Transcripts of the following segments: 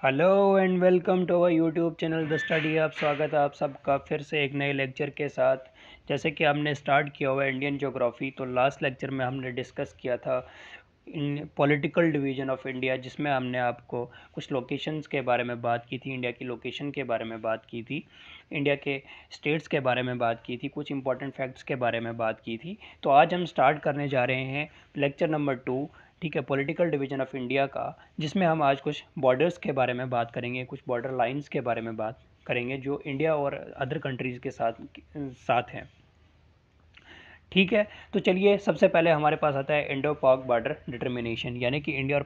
Hello and welcome to our YouTube channel the Study Hub. स्वागत है आप सबका फिर से एक नए लेक्चर के साथ। जैसे कि हमने स्टार्ट किया हुआ है इंडियन ज्योग्राफी, तो लास्ट लेक्चर में हमने डिस्कस किया था इन पॉलिटिकल डिवीजन ऑफ इंडिया, जिसमें हमने आपको कुछ लोकेशंस के बारे में बात की थी, इंडिया की लोकेशन के बारे में बात की थी, इंडिया के स्टेट्स के बारे में बात की थी, कुछ इंपॉर्टेंट फैक्ट्स के बारे में बात की थी। तो आज हम स्टार्ट करने जा रहे हैं लेक्चर नंबर 2, ठीक है, पॉलिटिकल डिवीजन ऑफ इंडिया का, जिसमें हम आज कुछ बॉर्डर्स के बारे में बात करेंगे, कुछ बॉर्डर लाइंस के बारे में बात करेंगे जो इंडिया और अदर कंट्रीज़ के साथ हैं। ठीक है, तो चलिए सबसे पहले हमारे पास आता है इंडो पाक बॉर्डर डिटर्मिनेशन, यानी कि इंडिया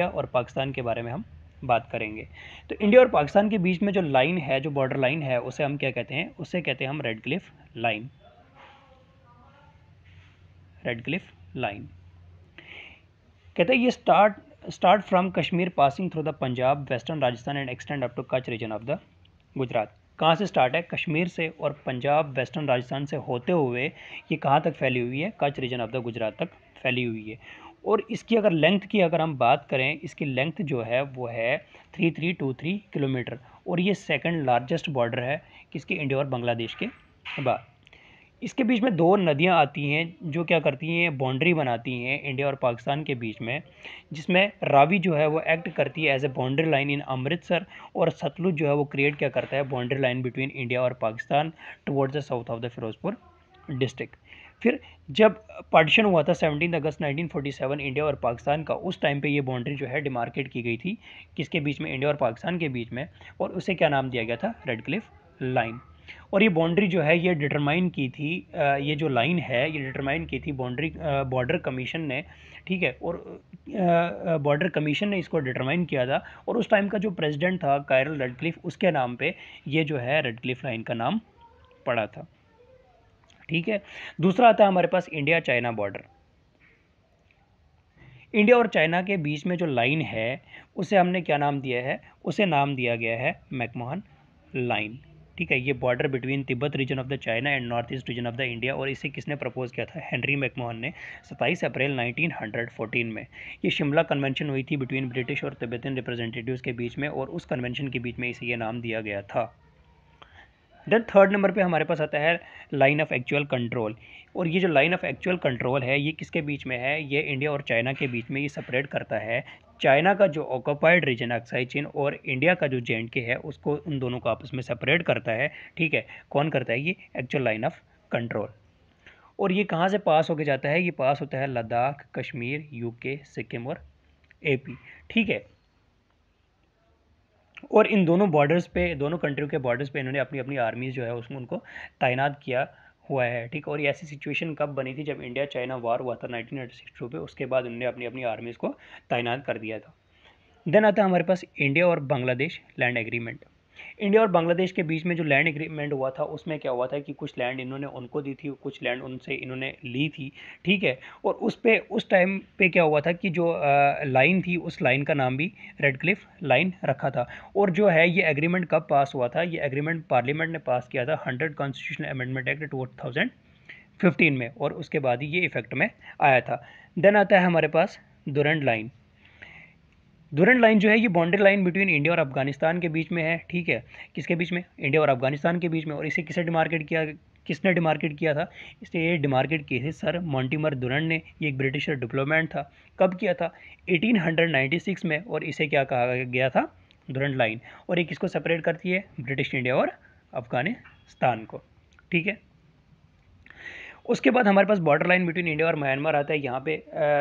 और पाकिस्तान के बारे में हम बात करेंगे। तो इंडिया और पाकिस्तान के बीच में जो लाइन है, जो बॉर्डर लाइन है, उसे हम क्या कहते हैं? उसे कहते हैं हम Radcliffe line. Radcliffe line कहते हैं ये start from Kashmir passing through the Punjab, western Rajasthan and extend up to Kutch region of the Gujarat. कहाँ से स्टार्ट है? कश्मीर से, और पंजाब वेस्टर्न राजस्थान से होते हुए ये कहाँ तक फैली हुई है? Kutch region of the Gujarat तक फैली हुई है। और इसकी अगर लेंथ की अगर हम बात करें, इसकी लेंथ जो है वो है 3323 किलोमीटर, और ये सेकंड लार्जेस्ट बॉर्डर है किसके? इंडिया और बांग्लादेश के बाद। इसके बीच में दो नदियां आती हैं जो क्या करती हैं? बाउंड्री बनाती हैं इंडिया और पाकिस्तान के बीच में, जिसमें रावी जो है वो एक्ट करती है as a boundary line in Amritsar, और सतलुज जो है वो क्रिएट क्या करता है? बाउंड्री लाइन बिटवीन इंडिया और Pakistan towards the south of the Firozpur district. फिर जब पार्टीशन हुआ था 17 अगस्त 1947 इंडिया और पाकिस्तान का, उस टाइम पे ये बाउंड्री जो है डिमार्केट की गई थी किसके बीच में? इंडिया और पाकिस्तान के बीच में, और उसे क्या नाम दिया गया था? Red Cliff line. और ये बाउंड्री जो है ये डिटरमाइन की थी, ये जो लाइन है ये डिटरमाइन की थी बॉर्डर कमीशन ने, ठीक है, और बॉर्डर कमीशन ने इसको डिटरमाइन किया था, और उस टाइम का जो प्रेसिडेंट था कायरल रेडक्लिफ, उसके नाम पे ये जो है रेडक्लिफ लाइन का नाम पड़ा था। ठीक है, दूसरा आता है हमारे पास इंडिया चाइना बॉर्डर। इंडिया और चाइना के बीच में जो लाइन है उसे हमने क्या नाम दिया है? उसे नाम दिया गया है मैकमोहन लाइन। ठीक है, ये border between Tibet region of the China and north east region of the India, और इसे किसने प्रपोज किया था? हेनरी मैकमोहन ने 27 अप्रैल 1914 में। ये शिमला कन्वेंशन हुई थी बिटवीन ब्रिटिश और तिब्बतन रिप्रेजेंटेटिव्स के बीच में, और उस कन्वेंशन के बीच में इसे ये नाम दिया गया था। देन थर्ड नंबर पे हमारे पास आता है लाइन ऑफ एक्चुअल कंट्रोल, और ये जो लाइन ऑफ एक्चुअल कंट्रोल है ये किसके बीच में है? ये इंडिया और चाइना के बीच में ये सेपरेट करता है चाइना का जो ऑक्यूपाइड रीजन अक्साई चीन, और इंडिया का जो जे है उसको, उन दोनों को आपस में सेपरेट करता है। ठीक है, कौन करता है? ये एक्चुअल लाइन ऑफ कंट्रोल। और ये कहाँ से पास होके जाता है? ये पास होता है लद्दाख, कश्मीर, यूके, सिक्किम और एपी। ठीक है, और इन दोनों बॉर्डर्स पे, दोनों कंट्रियों के बॉर्डर्स पे इन्होंने अपनी अपनी आर्मीज़ जो है उसमें उनको तैनात किया हुआ है। ठीक, और ये ऐसी सिचुएशन कब बनी थी? जब इंडिया चाइना वार हुआ था 1962 पे, उसके बाद उन्होंने अपनी अपनी आर्मीज़ को तैनात कर दिया था। देन आता है हमारे पास इंडिया और बांग्लादेश लैंड एग्रीमेंट। इंडिया और बांग्लादेश के बीच में जो लैंड एग्रीमेंट हुआ था उसमें क्या हुआ था कि कुछ लैंड इन्होंने उनको दी थी, कुछ लैंड उनसे इन्होंने ली थी। ठीक है, और उस टाइम पे क्या हुआ था कि जो लाइन थी उस लाइन का नाम भी रेड क्लिफ लाइन रखा था। और जो है ये एग्रीमेंट कब पास हुआ था? ये एग्रीमेंट पार्लियामेंट ने पास किया था 100 कॉन्स्टिट्यूशनल अमेंडमेंट एक्ट 2015 में, और उसके बाद ही ये इफेक्ट में आया था। देन आता है हमारे पास दुरंड लाइन। दुरंड लाइन जो है ये बाउंड्री लाइन बिटवीन इंडिया और अफगानिस्तान के बीच में है। ठीक है, किसके बीच में? इंडिया और अफगानिस्तान के बीच में। और इसे किसने डिमार्केट किया था? इसे ये डिमार्केट किए थे सर मॉन्टिमर दुरंड ने। ये एक ब्रिटिशर डिप्लोमेट था। कब किया था? 1896 में, और इसे क्या कहा गया था? दुरंड लाइन। और ये किसको सेपरेट करती है? ब्रिटिश इंडिया और अफगानिस्तान को। ठीक है, उसके बाद हमारे पास बॉर्डर लाइन बिटवीन इंडिया और म्यांमार आता है। यहाँ पे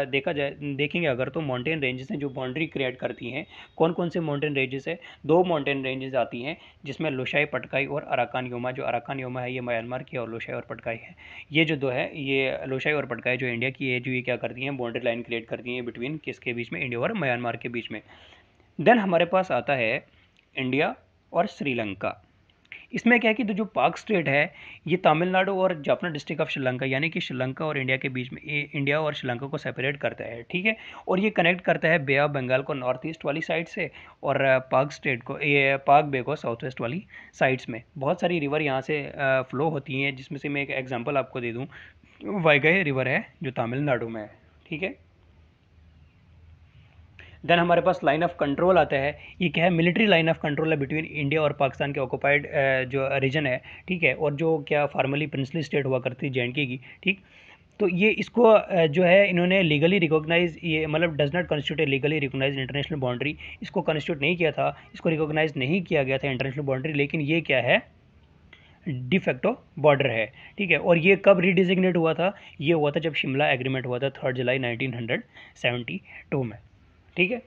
देखेंगे अगर तो माउंटेन रेंजेस हैं जो बाउंड्री क्रिएट करती हैं। कौन कौन से माउंटेन रेंजेस है? दो माउंटेन रेंजेस आती हैं जिसमें लोशाई पटकाई और अराकान योमा। जो अराकान योमा है ये म्यांमार की, और लोशाई और पटकाई है ये जो दो है, ये लोशाई और पटकाई जो इंडिया की है, जो ये क्या करती हैं? बाउंड्री लाइन क्रिएट करती हैं बिटवीन किसके बीच में? इंडिया और म्यांमार के बीच में। देन हमारे पास आता है इंडिया और श्रीलंका। इसमें क्या है कि तो जो पाक स्टेट है ये तमिलनाडु और जाफना डिस्ट्रिक्ट ऑफ श्रीलंका, यानी कि श्रीलंका और इंडिया के बीच में, इंडिया और श्रीलंका को सेपरेट करता है। ठीक है, और ये कनेक्ट करता है बे ऑफ बंगाल को नॉर्थ ईस्ट वाली साइड से, और पाक बे को साउथ वेस्ट वाली साइड्स में। बहुत सारी रिवर यहाँ से फ्लो होती हैं, जिसमें से मैं एक एग्जाम्पल आपको दे दूँ। वैगई रिवर है जो तमिलनाडु में है। ठीक है, देन हमारे पास लाइन ऑफ कंट्रोल आता है। ये क्या है, मिलिट्री लाइन ऑफ कंट्रोल है बिटवीन इंडिया और पाकिस्तान के ऑक्युपाइड जो रीजन है, ठीक है, और जो क्या फार्मली प्रिंसली स्टेट हुआ करती है जे की, ठीक। तो ये इसको जो है इन्होंने लीगली रिकॉग्नाइज, ये मतलब does not constitute legally recognise international boundary, इसको कॉन्स्टिट्यूट नहीं किया था, इसको रिकॉग्नाइज नहीं किया गया था इंटरनेशनल बाउंड्री, लेकिन ये क्या है, डिफेक्टो बॉर्डर है, ठीक है। और ये कब रीडिजिग्नेट हुआ था, ये हुआ था जब शिमला एग्रीमेंट हुआ था 3 जुलाई 1972 में, ठीक है।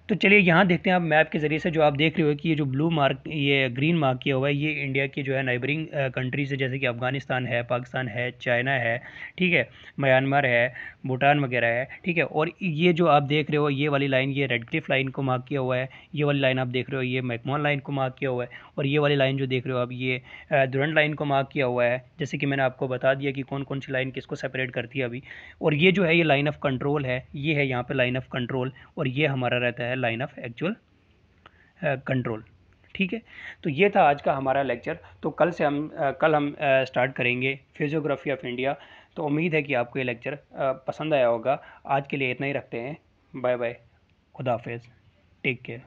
तो चलिए यहाँ देखते हैं आप मैप के ज़रिए से, जो आप देख रहे हो कि ये जो ब्लू मार्क, ये ग्रीन मार्क किया हुआ है, ये इंडिया की जो है नाइबरिंग कंट्रीज़ है, जैसे कि अफ़गानिस्तान है, पाकिस्तान है, चाइना है, ठीक है, म्यांमार है, भूटान वगैरह है, ठीक है। और ये जो आप देख रहे हो ये वाली लाइन, ये रेड क्लिफ लाइन को मार्क किया हुआ है, ये वाली लाइन आप देख रहे हो ये मैकमोहन लाइन को मार्क किया हुआ है, और ये वाली लाइन जो देख रहे हो आप ये दुरंत लाइन को मार्क किया हुआ है, जैसे कि मैंने आपको बता दिया कि कौन कौन सी लाइन किसको सेपरेट करती है अभी। और ये जो है ये लाइन ऑफ कंट्रोल है, ये है यहाँ पे लाइन ऑफ कंट्रोल, और ये हमारा रहता है लाइन ऑफ एक्चुअल कंट्रोल, ठीक है। तो ये था आज का हमारा लेक्चर। तो कल हम स्टार्ट करेंगे फिजियोग्राफी ऑफ इंडिया। तो उम्मीद है कि आपको ये लेक्चर पसंद आया होगा। आज के लिए इतना ही रखते हैं। बाय बाय, खुदा हाफिज़, टेक केयर।